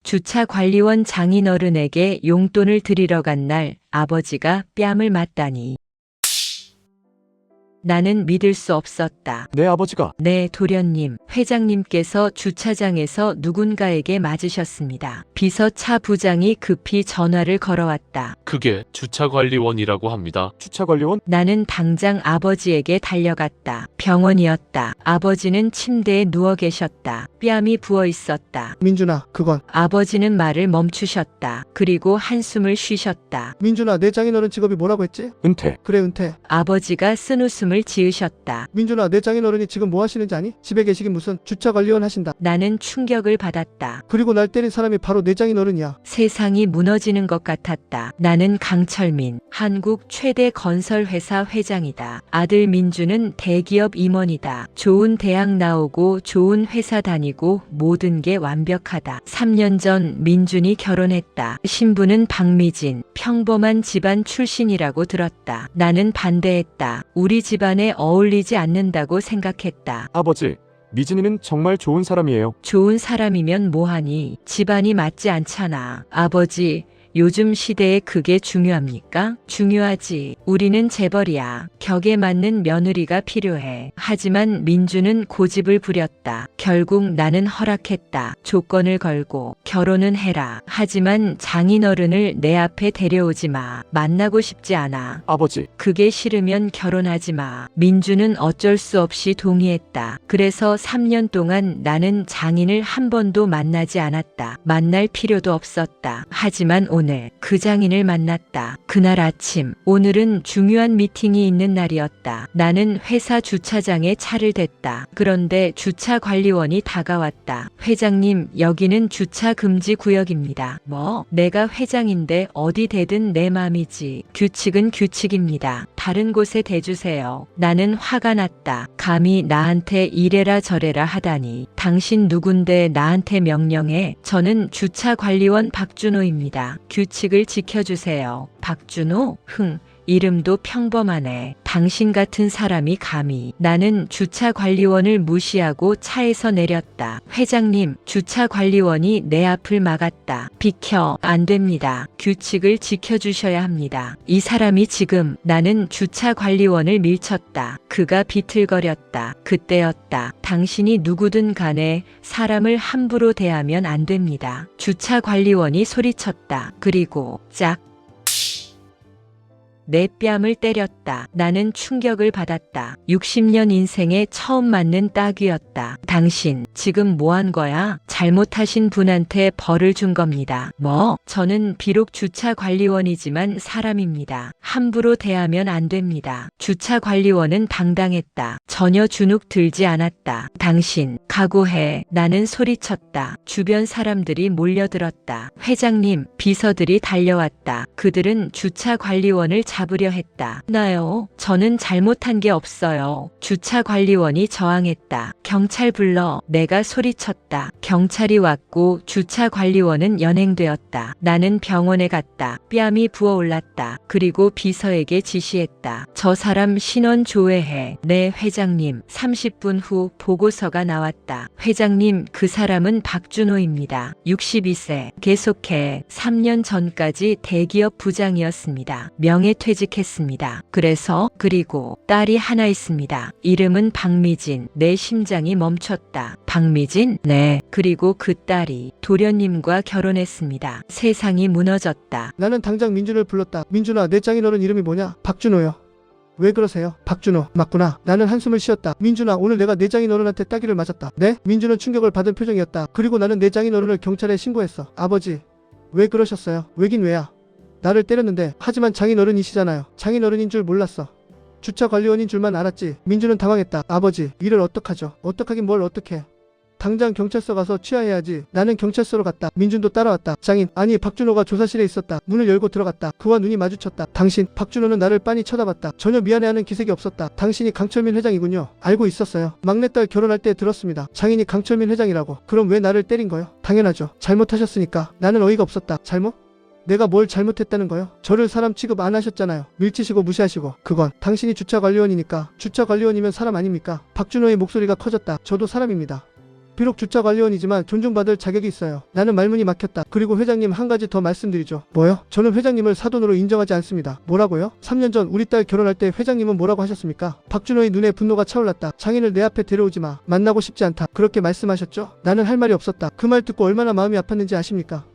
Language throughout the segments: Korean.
주차관리원 장인어른에게 용돈을 드리러 간 날 아버지가 뺨을 맞다니. 나는 믿을 수 없었다. 내 아버지가 네, 도련님, 회장님께서 주차장에서 누군가에게 맞으셨습니다. 비서차 부장이 급히 전화를 걸어왔다. 그게 주차관리원이라고 합니다. 주차관리원? 나는 당장 아버지에게 달려갔다. 병원이었다. 아버지는 침대에 누워 계셨다. 뺨이 부어 있었다. 민준아, 그건. 아버지는 말을 멈추셨다. 그리고 한숨을 쉬셨다. 민준아, 내 장인어른 직업이 뭐라고 했지? 은퇴. 그래, 은퇴. 아버지가 쓴웃음을 지으셨다. 민준아, 내 장인어른이 지금 뭐 하시는지 아니? 집에 계시긴 무슨 주차관리원 하신다. 나는 충격을 받았다. 그리고 날 때린 사람이 바로 내 장인어른이야. 세상이 무너지는 것 같았다. 나는 강철민, 한국 최대 건설회사 회장이다. 아들 민주는 대기업 임원이다. 좋은 대학 나오고 좋은 회사 다니고 모든 게 완벽하다. 3년 전 민준이 결혼했다. 신부는 박미진, 평범한 집안 출신이라고 들었다. 나는 반대했다. 우리 집안에 어울리지 않는다고 생각했다. 아버지, 미진이는 정말 좋은 사람이에요. 좋은 사람이면 뭐하니? 집안이 맞지 않잖아. 아버지, 요즘 시대에 그게 중요합니까? 중요하지. 우리는 재벌이야. 격에 맞는 며느리가 필요해. 하지만 민주는 고집을 부렸다. 결국 나는 허락했다. 조건을 걸고 결혼은 해라. 하지만 장인어른을 내 앞에 데려오지 마. 만나고 싶지 않아. 아버지, 그게 싫으면 결혼하지 마. 민주는 어쩔 수 없이 동의했다. 그래서 3년 동안 나는 장인을 한 번도 만나지 않았다. 만날 필요도 없었다. 하지만 오늘 그 장인을 만났다. 그날 아침, 오늘은 중요한 미팅이 있는 날이었다. 나는 회사 주차장에 차를 댔다. 그런데 주차관리원이 다가왔다. 회장님, 여기는 주차 금지 구역입니다. 뭐? 내가 회장인데 어디 대든 내 맘이지. 규칙은 규칙입니다. 다른 곳에 대주세요. 나는 화가 났다. 감히 나한테 이래라 저래라 하다니. 당신 누군데 나한테 명령해. 저는 주차관리원 박준호입니다. 규칙을 지켜주세요. 박준호? 이름도 평범하네. 당신 같은 사람이 감히. 나는 주차관리원을 무시하고 차에서 내렸다. 회장님, 주차관리원이 내 앞을 막았다. 비켜. 안 됩니다. 규칙을 지켜주셔야 합니다. 이 사람이 지금. 나는 주차관리원을 밀쳤다. 그가 비틀거렸다. 그때였다. 당신이 누구든 간에 사람을 함부로 대하면 안 됩니다. 주차관리원이 소리쳤다. 그리고 짝. 내 뺨을 때렸다. 나는 충격을 받았다. 60년 인생에 처음 맞는 따귀였다. 당신, 지금 뭐 한 거야? 잘못하신 분한테 벌을 준 겁니다. 뭐? 저는 비록 주차관리원이지만 사람입니다. 함부로 대하면 안 됩니다. 주차관리원은 당당했다. 전혀 주눅 들지 않았다. 당신, 각오해. 나는 소리쳤다. 주변 사람들이 몰려들었다. 회장님, 비서들이 달려왔다. 그들은 주차관리원을 잡으려 했다. 나요? 저는 잘못한 게 없어요. 주차관리원이 저항했다. 경찰 불러. 내가 소리쳤다. 경찰이 왔고 주차관리원은 연행되었다. 나는 병원에 갔다. 뺨이 부어올랐다. 그리고 비서에게 지시했다. 저 사람 신원 조회해. 네, 회장님. 30분 후 보고서가 나왔다. 회장님, 그 사람은 박준호입니다. 62세. 계속해. 3년 전까지 대기업 부장이었습니다. 명예퇴직했습니다. 그리고 딸이 하나 있습니다. 이름은 박미진. 내 심장이 멈췄다. 박미진? 네. 그리고 그 딸이 도련님과 결혼했습니다. 세상이 무너졌다. 나는 당장 민준을 불렀다. 민준아, 내 장인어른 이름이 뭐냐? 박준호요. 왜 그러세요? 박준호, 맞구나. 나는 한숨을 쉬었다. 민준아, 오늘 내가 내 장인어른한테 따귀를 맞았다. 네? 민준은 충격을 받은 표정이었다. 그리고 나는 내 장인어른을 경찰에 신고했어. 아버지, 왜 그러셨어요? 왜긴 왜야? 나를 때렸는데. 하지만 장인어른이시잖아요. 장인어른인 줄 몰랐어. 주차관리원인 줄만 알았지. 민주는 당황했다. 아버지, 이를 어떡하죠? 어떡하긴 뭘 어떡해. 당장 경찰서 가서 취하해야지. 나는 경찰서로 갔다. 민준도 따라왔다. 장인, 아니 박준호가 조사실에 있었다. 문을 열고 들어갔다. 그와 눈이 마주쳤다. 당신, 박준호는 나를 빤히 쳐다봤다. 전혀 미안해하는 기색이 없었다. 당신이 강철민 회장이군요. 알고 있었어요. 막내딸 결혼할 때 들었습니다. 장인이 강철민 회장이라고. 그럼 왜 나를 때린 거요? 당연하죠. 잘못하셨으니까. 나는 어이가 없었다. 잘못? 내가 뭘 잘못했다는 거요? 저를 사람 취급 안 하셨잖아요. 밀치시고 무시하시고. 그건 당신이 주차관리원이니까. 주차관리원이면 사람 아닙니까? 박준호의 목소리가 커졌다. 저도 사람입니다. 비록 주차관리원이지만 존중받을 자격이 있어요. 나는 말문이 막혔다. 그리고 회장님 한 가지 더 말씀드리죠. 뭐요? 저는 회장님을 사돈으로 인정하지 않습니다. 뭐라고요? 3년 전 우리 딸 결혼할 때 회장님은 뭐라고 하셨습니까? 박준호의 눈에 분노가 차올랐다. 장인을 내 앞에 데려오지 마. 만나고 싶지 않다. 그렇게 말씀하셨죠? 나는 할 말이 없었다. 그 말 듣고 얼마나 마음이 아팠는지 아십니까?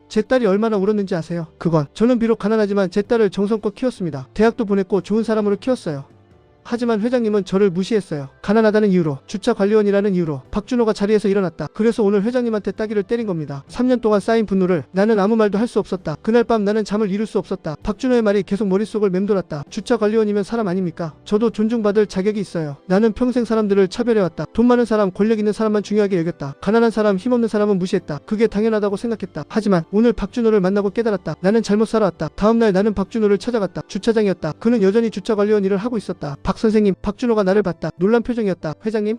제 딸이 얼마나 울었는지 아세요? 그건 저는 비록 가난하지만 제 딸을 정성껏 키웠습니다. 대학도 보냈고 좋은 사람으로 키웠어요. 하지만 회장님은 저를 무시했어요. 가난하다는 이유로, 주차관리원이라는 이유로 박준호가 자리에서 일어났다. 그래서 오늘 회장님한테 따기를 때린 겁니다. 3년 동안 쌓인 분노를 나는 아무 말도 할 수 없었다. 그날 밤 나는 잠을 이룰 수 없었다. 박준호의 말이 계속 머릿속을 맴돌았다. 주차관리원이면 사람 아닙니까? 저도 존중받을 자격이 있어요. 나는 평생 사람들을 차별해왔다. 돈 많은 사람, 권력 있는 사람만 중요하게 여겼다. 가난한 사람, 힘없는 사람은 무시했다. 그게 당연하다고 생각했다. 하지만 오늘 박준호를 만나고 깨달았다. 나는 잘못 살아왔다. 다음날 나는 박준호를 찾아갔다. 주차장이었다. 그는 여전히 주차관리원 일을 하고 있었다. 박 선생님, 박준호가 나를 봤다. 놀란 표정이었다. 회장님?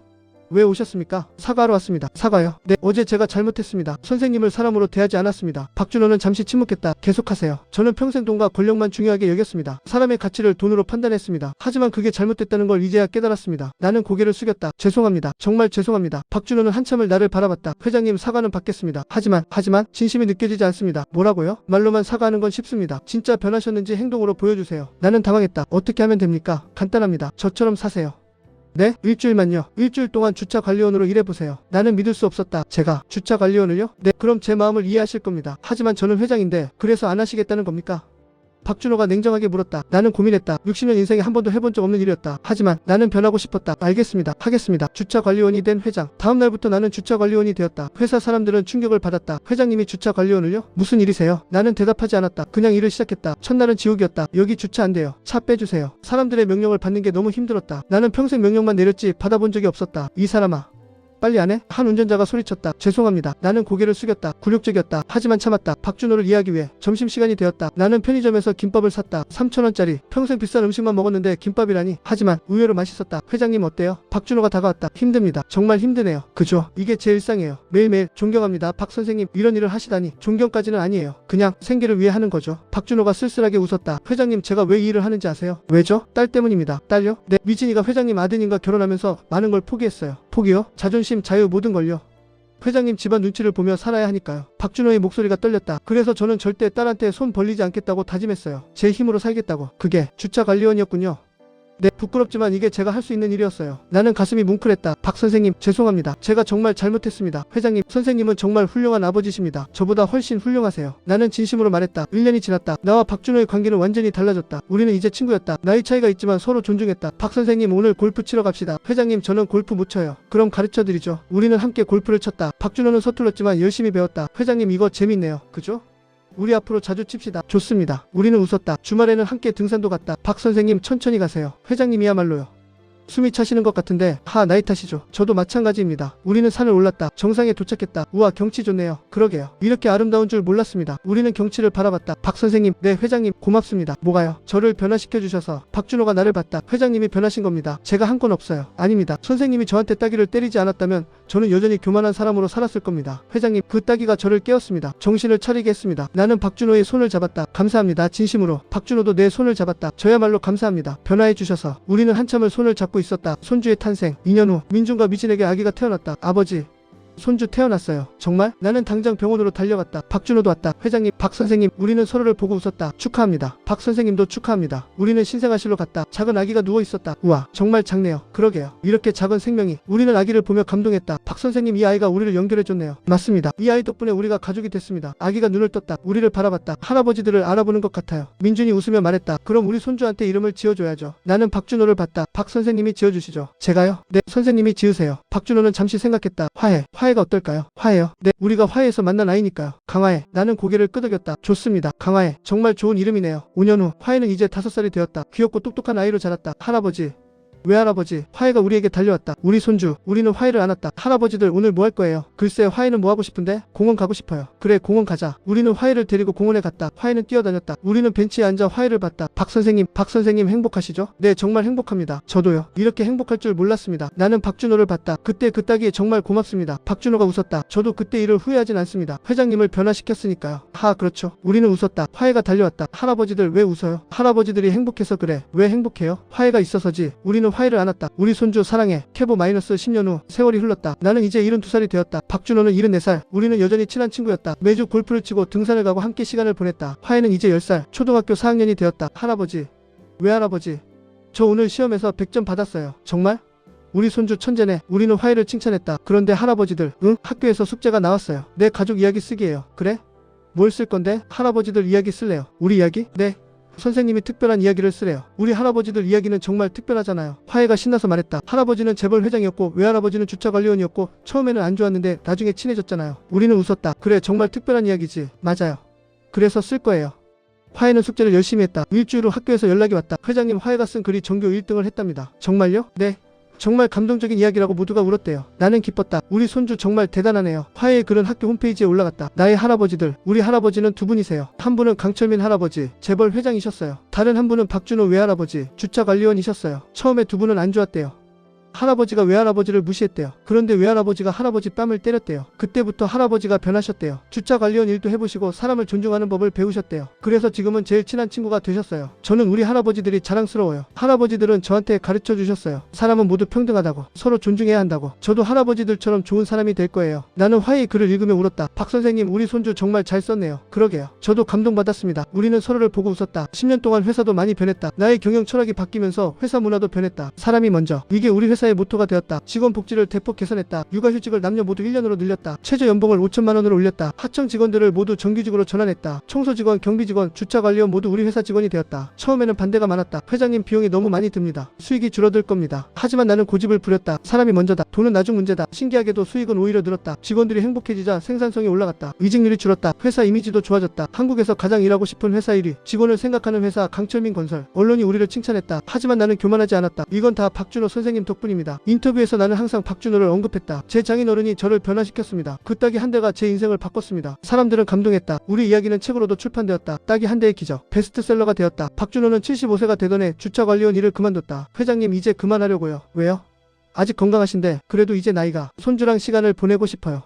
왜 오셨습니까? 사과하러 왔습니다. 사과요? 네, 어제 제가 잘못했습니다. 선생님을 사람으로 대하지 않았습니다. 박준호는 잠시 침묵했다. 계속하세요. 저는 평생 돈과 권력만 중요하게 여겼습니다. 사람의 가치를 돈으로 판단했습니다. 하지만 그게 잘못됐다는 걸 이제야 깨달았습니다. 나는 고개를 숙였다. 죄송합니다. 정말 죄송합니다. 박준호는 한참을 나를 바라봤다. 회장님, 사과는 받겠습니다. 하지만 진심이 느껴지지 않습니다. 뭐라고요? 말로만 사과하는 건 쉽습니다. 진짜 변하셨는지 행동으로 보여주세요. 나는 당황했다. 어떻게 하면 됩니까? 간단합니다. 저처럼 사세요. 네? 일주일만요. 일주일 동안 주차관리원으로 일해보세요. 나는 믿을 수 없었다. 제가 주차관리원을요? 네, 그럼 제 마음을 이해하실 겁니다. 하지만 저는 회장인데 그래서 안 하시겠다는 겁니까? 박준호가 냉정하게 물었다. 나는 고민했다. 60년 인생에 한 번도 해본 적 없는 일이었다. 하지만 나는 변하고 싶었다. 알겠습니다. 하겠습니다. 주차관리원이 된 회장. 다음 날부터 나는 주차관리원이 되었다. 회사 사람들은 충격을 받았다. 회장님이 주차관리원을요? 무슨 일이세요? 나는 대답하지 않았다. 그냥 일을 시작했다. 첫날은 지옥이었다. 여기 주차 안 돼요. 차 빼주세요. 사람들의 명령을 받는 게 너무 힘들었다. 나는 평생 명령만 내렸지 받아본 적이 없었다. 이 사람아, 빨리 안 해? 한 운전자가 소리쳤다. 죄송합니다. 나는 고개를 숙였다. 굴욕적이었다. 하지만 참았다. 박준호를 이해하기 위해. 점심시간이 되었다. 나는 편의점에서 김밥을 샀다. 3,000원짜리. 평생 비싼 음식만 먹었는데 김밥이라니. 하지만 의외로 맛있었다. 회장님 어때요? 박준호가 다가왔다. 힘듭니다. 정말 힘드네요. 그죠? 이게 제 일상이에요. 매일매일 존경합니다. 박 선생님, 이런 일을 하시다니. 존경까지는 아니에요. 그냥 생계를 위해 하는 거죠. 박준호가 쓸쓸하게 웃었다. 회장님, 제가 왜 이 일을 하는지 아세요? 왜죠? 딸 때문입니다. 딸요? 네, 미진이가 회장님 아드님과 결혼하면서 많은 걸 포기했어요. 포기요? 자존심, 자유, 모든 걸요. 회장님 집안 눈치를 보며 살아야 하니까요. 박준호의 목소리가 떨렸다. 그래서 저는 절대 딸한테 손 벌리지 않겠다고 다짐했어요. 제 힘으로 살겠다고. 그게 주차관리원이었군요. 네, 부끄럽지만 이게 제가 할 수 있는 일이었어요. 나는 가슴이 뭉클했다. 박 선생님, 죄송합니다. 제가 정말 잘못했습니다. 회장님, 선생님은 정말 훌륭한 아버지십니다. 저보다 훨씬 훌륭하세요. 나는 진심으로 말했다. 1년이 지났다. 나와 박준호의 관계는 완전히 달라졌다. 우리는 이제 친구였다. 나이 차이가 있지만 서로 존중했다. 박 선생님, 오늘 골프 치러 갑시다. 회장님, 저는 골프 못 쳐요. 그럼 가르쳐드리죠. 우리는 함께 골프를 쳤다. 박준호는 서툴렀지만 열심히 배웠다. 회장님, 이거 재밌네요. 그죠? 우리 앞으로 자주 칩시다. 좋습니다. 우리는 웃었다. 주말에는 함께 등산도 갔다. 박 선생님, 천천히 가세요. 회장님이야말로요. 숨이 차시는 것 같은데 나이 탓이죠. 저도 마찬가지입니다. 우리는 산을 올랐다. 정상에 도착했다. 우와, 경치 좋네요. 그러게요. 이렇게 아름다운 줄 몰랐습니다. 우리는 경치를 바라봤다. 박 선생님, 네, 회장님, 고맙습니다. 뭐가요? 저를 변화시켜 주셔서. 박준호가 나를 봤다. 회장님이 변하신 겁니다. 제가 한 건 없어요. 아닙니다. 선생님이 저한테 따기를 때리지 않았다면 저는 여전히 교만한 사람으로 살았을 겁니다. 회장님, 그 따기가 저를 깨웠습니다. 정신을 차리게 했습니다. 나는 박준호의 손을 잡았다. 감사합니다. 진심으로. 박준호도 내 손을 잡았다. 저야말로 감사합니다. 변화해 주셔서. 우리는 한참을 손을 잡고 있었다. 손주의 탄생. 2년 후 민준과 미진에게 아기가 태어났다. 아버지, 손주 태어났어요. 정말? 나는 당장 병원으로 달려갔다. 박준호도 왔다. 회장님, 박 선생님, 우리는 서로를 보고 웃었다. 축하합니다. 박 선생님도 축하합니다. 우리는 신생아실로 갔다. 작은 아기가 누워 있었다. 우와, 정말 작네요. 그러게요. 이렇게 작은 생명이. 우리는 아기를 보며 감동했다. 박 선생님, 이 아이가 우리를 연결해줬네요. 맞습니다. 이 아이 덕분에 우리가 가족이 됐습니다. 아기가 눈을 떴다. 우리를 바라봤다. 할아버지들을 알아보는 것 같아요. 민준이 웃으며 말했다. 그럼 우리 손주한테 이름을 지어줘야죠. 나는 박준호를 봤다. 박 선생님이 지어주시죠. 제가요? 네, 선생님이 지으세요. 박준호는 잠시 생각했다. 화해가 어떨까요? 화해요? 네, 우리가 화해에서 만난 아이니까요. 강화해. 나는 고개를 끄덕였다. 좋습니다. 강화해. 정말 좋은 이름이네요. 5년 후 화해는 이제 5살이 되었다. 귀엽고 똑똑한 아이로 자랐다. 할아버지, 외할아버지, 화해가 우리에게 달려왔다. 우리 손주, 우리는 화해를 안았다. 할아버지들, 오늘 뭐 할 거예요? 글쎄, 화해는 뭐 하고 싶은데? 공원 가고 싶어요. 그래, 공원 가자. 우리는 화해를 데리고 공원에 갔다. 화해는 뛰어다녔다. 우리는 벤치에 앉아 화해를 봤다. 박 선생님 행복하시죠? 네, 정말 행복합니다. 저도요. 이렇게 행복할 줄 몰랐습니다. 나는 박준호를 봤다. 그때 그 따기에 정말 고맙습니다. 박준호가 웃었다. 저도 그때 일을 후회하진 않습니다. 회장님을 변화시켰으니까요. 그렇죠. 우리는 웃었다. 화해가 달려왔다. 할아버지들 왜 웃어요? 할아버지들이 행복해서 그래. 왜 행복해요? 화해가 있어서지. 우리는 나는 화해를 안았다. 우리 손주 사랑해. 캐보 마이너스 10년 후 세월이 흘렀다. 나는 이제 72살이 되었다. 박준호는 74살. 우리는 여전히 친한 친구였다. 매주 골프를 치고 등산을 가고 함께 시간을 보냈다. 화해는 이제 10살. 초등학교 4학년이 되었다. 할아버지. 왜 할아버지? 저 오늘 시험에서 100점 받았어요. 정말? 우리 손주 천재네. 우리는 화해를 칭찬했다. 그런데 할아버지들, 응? 학교에서 숙제가 나왔어요. 내 가족 이야기 쓰기예요. 그래? 뭘 쓸 건데? 할아버지들 이야기 쓸래요. 우리 이야기? 네. 선생님이 특별한 이야기를 쓰래요. 우리 할아버지들 이야기는 정말 특별하잖아요. 화해가 신나서 말했다. 할아버지는 재벌 회장이었고 외할아버지는 주차관리원이었고 처음에는 안 좋았는데 나중에 친해졌잖아요. 우리는 웃었다. 그래, 정말 특별한 이야기지. 맞아요. 그래서 쓸 거예요. 화해는 숙제를 열심히 했다. 일주일 후 학교에서 연락이 왔다. 회장님, 화해가 쓴 글이 전교 1등을 했답니다. 정말요? 네. 정말 감동적인 이야기라고 모두가 울었대요. 나는 기뻤다. 우리 손주 정말 대단하네요. 화해의 글은 학교 홈페이지에 올라갔다. 나의 할아버지들. 우리 할아버지는 두 분이세요. 한 분은 강철민 할아버지, 재벌 회장이셨어요. 다른 한 분은 박준호 외할아버지, 주차관리원이셨어요. 처음에 두 분은 안 좋았대요. 할아버지가 외할아버지를 무시했대요. 그런데 외할아버지가 할아버지 뺨을 때렸대요. 그때부터 할아버지가 변하셨대요. 주차관리원 일도 해보시고 사람을 존중하는 법을 배우셨대요. 그래서 지금은 제일 친한 친구가 되셨어요. 저는 우리 할아버지들이 자랑스러워요. 할아버지들은 저한테 가르쳐 주셨어요. 사람은 모두 평등하다고, 서로 존중해야 한다고. 저도 할아버지들처럼 좋은 사람이 될 거예요. 나는 화해의 글을 읽으며 울었다. 박 선생님, 우리 손주 정말 잘 썼네요. 그러게요. 저도 감동받았습니다. 우리는 서로를 보고 웃었다. 10년 동안 회사도 많이 변했다. 나의 경영 철학이 바뀌면서 회사 문화도 변했다. 사람이 먼저. 이게 우리 회사의 모토가 되었다. 직원 복지를 대폭 개선했다. 육아휴직을 남녀 모두 1년으로 늘렸다. 최저 연봉을 5천만 원으로 올렸다. 하청 직원들을 모두 정규직으로 전환했다. 청소직원, 경비직원, 주차관리원 모두 우리 회사 직원이 되었다. 처음에는 반대가 많았다. 회장님, 비용이 너무 많이 듭니다. 수익이 줄어들 겁니다. 하지만 나는 고집을 부렸다. 사람이 먼저다. 돈은 나중 문제다. 신기하게도 수익은 오히려 늘었다. 직원들이 행복해지자 생산성이 올라갔다. 이직률이 줄었다. 회사 이미지도 좋아졌다. 한국에서 가장 일하고 싶은 회사 1위. 직원을 생각하는 회사 강철민 건설. 언론이 우리를 칭찬했다. 하지만 나는 교만하지 않았다. 이건 다 박준호 선생님 덕분입니다. 인터뷰에서 나는 항상 박준호를 언급했다. 제 장인어른이 저를 변화시켰습니다. 그 딱이 한 대가 제 인생을 바꿨습니다. 사람들은 감동했다. 우리 이야기는 책으로도 출판되었다. 딱이 한 대의 기적. 베스트셀러가 되었다. 박준호는 75세가 되던 해 주차관리원 일을 그만뒀다. 회장님, 이제 그만하려고요. 왜요? 아직 건강하신데 그래도 이제 나이가. 손주랑 시간을 보내고 싶어요.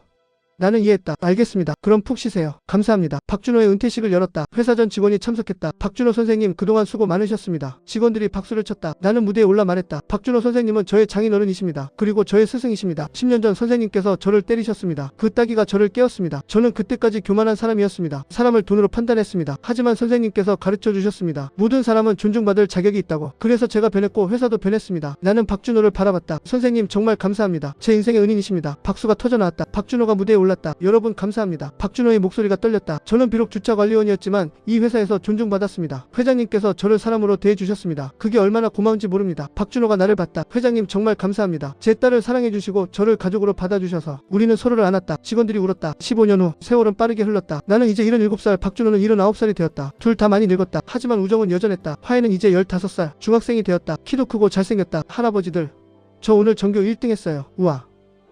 나는 이해했다. 알겠습니다. 그럼 푹 쉬세요. 감사합니다. 박준호의 은퇴식을 열었다. 회사 전 직원이 참석했다. 박준호 선생님, 그동안 수고 많으셨습니다. 직원들이 박수를 쳤다. 나는 무대에 올라 말했다. 박준호 선생님은 저의 장인어른이십니다. 그리고 저의 스승이십니다. 10년 전 선생님께서 저를 때리셨습니다. 그 따귀가 저를 깨웠습니다. 저는 그때까지 교만한 사람이었습니다. 사람을 돈으로 판단했습니다. 하지만 선생님께서 가르쳐 주셨습니다. 모든 사람은 존중받을 자격이 있다고. 그래서 제가 변했고 회사도 변했습니다. 나는 박준호를 바라봤다. 선생님, 정말 감사합니다. 제 인생의 은인이십니다. 박수가 터져나왔다. 박준호가 무대에 올랐다. 여러분, 감사합니다. 박준호의 목소리가 떨렸다. 저는 비록 주차관리원이었지만 이 회사에서 존중받았습니다. 회장님께서 저를 사람으로 대해주셨습니다. 그게 얼마나 고마운지 모릅니다. 박준호가 나를 봤다. 회장님, 정말 감사합니다. 제 딸을 사랑해주시고 저를 가족으로 받아주셔서. 우리는 서로를 안았다. 직원들이 울었다. 15년 후 세월은 빠르게 흘렀다. 나는 이제 77살, 박준호는 79살이 되었다. 둘 다 많이 늙었다. 하지만 우정은 여전했다. 화해는 이제 15살, 중학생이 되었다. 키도 크고 잘생겼다. 할아버지들, 저 오늘 전교 1등 했어요. 우와,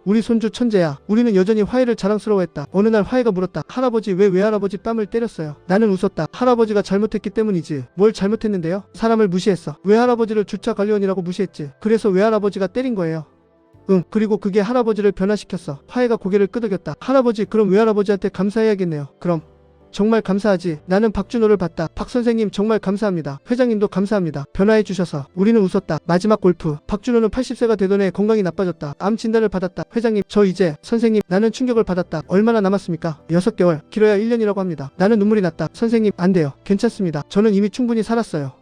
우리 손주 천재야. 우리는 여전히 화해를 자랑스러워했다. 어느 날 화해가 물었다. 할아버지, 왜 외할아버지 뺨을 때렸어요? 나는 웃었다. 할아버지가 잘못했기 때문이지. 뭘 잘못했는데요? 사람을 무시했어. 외할아버지를 주차관리원이라고 무시했지. 그래서 외할아버지가 때린 거예요. 응, 그리고 그게 할아버지를 변화시켰어. 화해가 고개를 끄덕였다. 할아버지, 그럼 외할아버지한테 감사해야겠네요. 그럼. 정말 감사하지. 나는 박준호를 봤다. 박 선생님, 정말 감사합니다. 회장님도 감사합니다. 변화해 주셔서. 우리는 웃었다. 마지막 골프. 박준호는 80세가 되던 해 건강이 나빠졌다. 암 진단을 받았다. 회장님, 저 이제. 선생님, 나는 충격을 받았다. 얼마나 남았습니까? 6개월. 길어야 1년이라고 합니다. 나는 눈물이 났다. 선생님, 안 돼요. 괜찮습니다. 저는 이미 충분히 살았어요.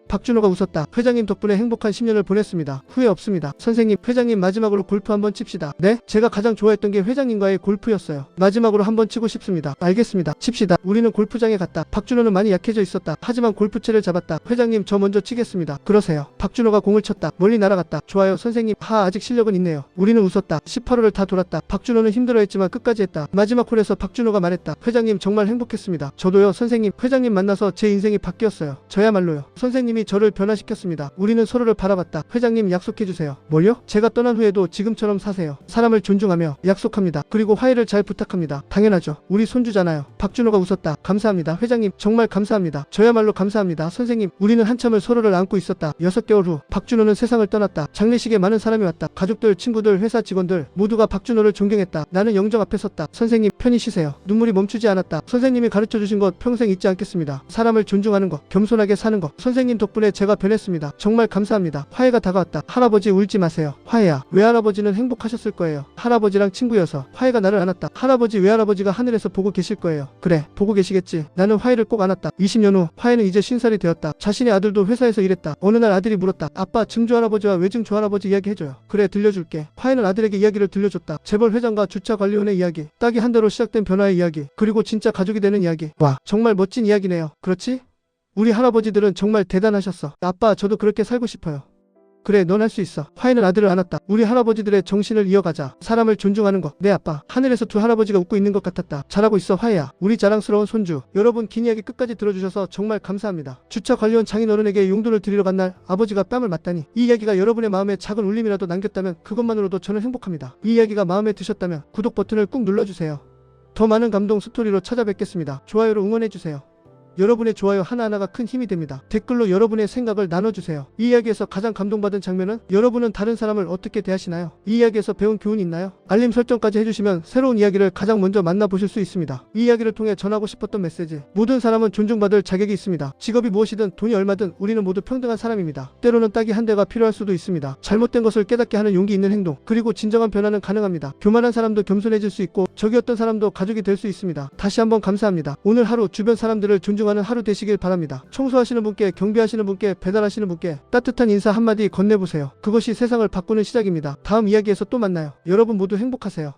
박준호가 웃었다. 회장님 덕분에 행복한 10년을 보냈습니다. 후회 없습니다. 선생님, 회장님, 마지막으로 골프 한번 칩시다. 네? 제가 가장 좋아했던 게 회장님과의 골프였어요. 마지막으로 한번 치고 싶습니다. 알겠습니다. 칩시다. 우리는 골프장에 갔다. 박준호는 많이 약해져 있었다. 하지만 골프채를 잡았다. 회장님, 저 먼저 치겠습니다. 그러세요. 박준호가 공을 쳤다. 멀리 날아갔다. 좋아요, 선생님. 아직 실력은 있네요. 우리는 웃었다. 18홀을 다 돌았다. 박준호는 힘들어했지만 끝까지 했다. 마지막 홀에서 박준호가 말했다. 회장님, 정말 행복했습니다. 저도요, 선생님. 회장님 만나서 제 인생이 바뀌었어요. 저야말로요. 선생님이 저를 변화시켰습니다. 우리는 서로를 바라봤다. 회장님, 약속해주세요. 뭘요? 제가 떠난 후에도 지금처럼 사세요. 사람을 존중하며. 약속합니다. 그리고 화해를 잘 부탁합니다. 당연하죠. 우리 손주잖아요. 박준호가 웃었다. 감사합니다. 회장님, 정말 감사합니다. 저야말로 감사합니다. 선생님. 우리는 한참을 서로를 안고 있었다. 6개월 후 박준호는 세상을 떠났다. 장례식에 많은 사람이 왔다. 가족들, 친구들, 회사 직원들 모두가 박준호를 존경했다. 나는 영정 앞에 섰다. 선생님, 편히 쉬세요. 눈물이 멈추지 않았다. 선생님이 가르쳐주신 것 평생 잊지 않겠습니다. 사람을 존중하는 것, 겸손하게 사는 것. 선생님 덕분에 제가 변했습니다. 정말 감사합니다. 화해가 다가왔다. 할아버지 울지 마세요. 화해야. 외할아버지는 행복하셨을 거예요. 할아버지랑 친구여서 화해가 나를 안았다. 할아버지 외할아버지가 하늘에서 보고 계실 거예요. 그래 보고 계시겠지. 나는 화해를 꼭 안았다. 20년 후 화해는 이제 50살이 되었다. 자신의 아들도 회사에서 일했다. 어느 날 아들이 물었다. 아빠 증조할아버지와 외증조할아버지 이야기 해줘요. 그래 들려줄게. 화해는 아들에게 이야기를 들려줬다. 재벌 회장과 주차관리원의 이야기, 딸이 한 대로 시작된 변화의 이야기, 그리고 진짜 가족이 되는 이야기. 와 정말 멋진 이야기네요. 그렇지? 우리 할아버지들은 정말 대단하셨어. 아빠 저도 그렇게 살고 싶어요. 그래 넌 할 수 있어. 화해는 아들을 안았다. 우리 할아버지들의 정신을 이어가자. 사람을 존중하는 것. 네 아빠. 하늘에서 두 할아버지가 웃고 있는 것 같았다. 잘하고 있어 화해야. 우리 자랑스러운 손주. 여러분 긴 이야기 끝까지 들어주셔서 정말 감사합니다. 주차관리원 장인어른에게 용돈을 드리러 간 날 아버지가 뺨을 맞다니. 이 이야기가 여러분의 마음에 작은 울림이라도 남겼다면 그것만으로도 저는 행복합니다. 이 이야기가 마음에 드셨다면 구독 버튼을 꾹 눌러주세요. 더 많은 감동 스토리로 찾아뵙겠습니다. 좋아요로 응원해주세요. 여러분의 좋아요 하나하나가 큰 힘이 됩니다. 댓글로 여러분의 생각을 나눠주세요. 이 이야기에서 가장 감동받은 장면은 여러분은 다른 사람을 어떻게 대하시나요? 이 이야기에서 배운 교훈이 있나요? 알림 설정까지 해주시면 새로운 이야기를 가장 먼저 만나보실 수 있습니다. 이 이야기를 통해 전하고 싶었던 메시지. 모든 사람은 존중받을 자격이 있습니다. 직업이 무엇이든 돈이 얼마든 우리는 모두 평등한 사람입니다. 때로는 딱이 한 대가 필요할 수도 있습니다. 잘못된 것을 깨닫게 하는 용기 있는 행동, 그리고 진정한 변화는 가능합니다. 교만한 사람도 겸손해질 수 있고 적이었던 사람도 가족이 될 수 있습니다. 다시 한번 감사합니다. 오늘 하루 주변 사람들을 존중하는 하루 되시길 바랍니다. 청소하시는 분께, 경비하시는 분께, 배달하시는 분께 따뜻한 인사 한마디 건네보세요. 그것이 세상을 바꾸는 시작입니다. 다음 이야기에서 또 만나요. 여러분 모두 행복하세요.